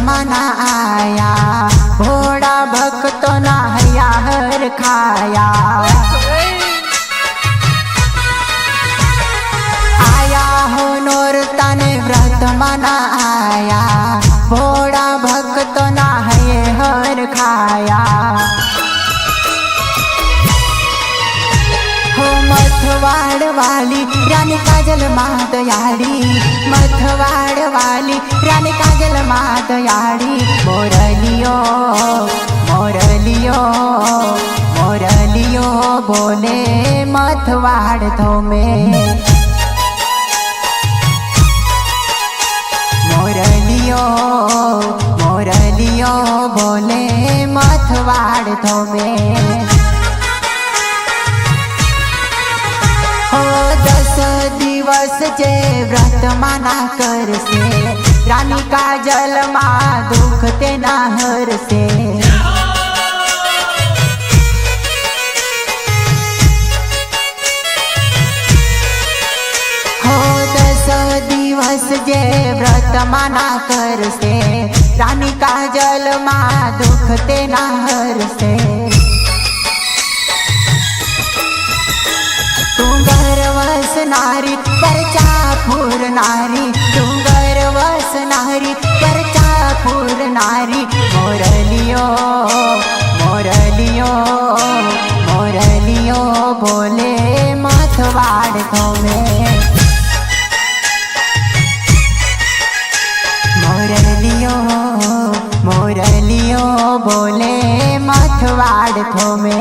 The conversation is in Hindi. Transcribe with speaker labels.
Speaker 1: माना आया, भोड़ा भक्तों ना हैया हर खाया। आया हो नोरता ने व्रत माना आया, भोड़ा भक्तों ना है हर खाया। हो मथवाड़ वाली रानी काजल मादयाड़ी, मथवाड़ वाली रानी काजल मादयाड़ी। मोरलियो मोरलियो मोरलियो बोले मथवाड़ थोमे, मोरलियो मोरलियो बोले मथवाड़ थोमे। हो 10 दिवस जे व्रत माना कर से, रानी काजल माँ दुख ते ना हर से। हो 10 दिवस जे व्रत माना कर से, रानी काजल माँ दुख ते ना हर से। डूंगर वस नारी परचापुर नारी, डूंगर वस नारी परचापुर नारी। मोरलियो मोरलियो मोरलियो बोले मथवाड़ थोमे, मोरलियो मोरलियो बोले मथवाड़ थोमे।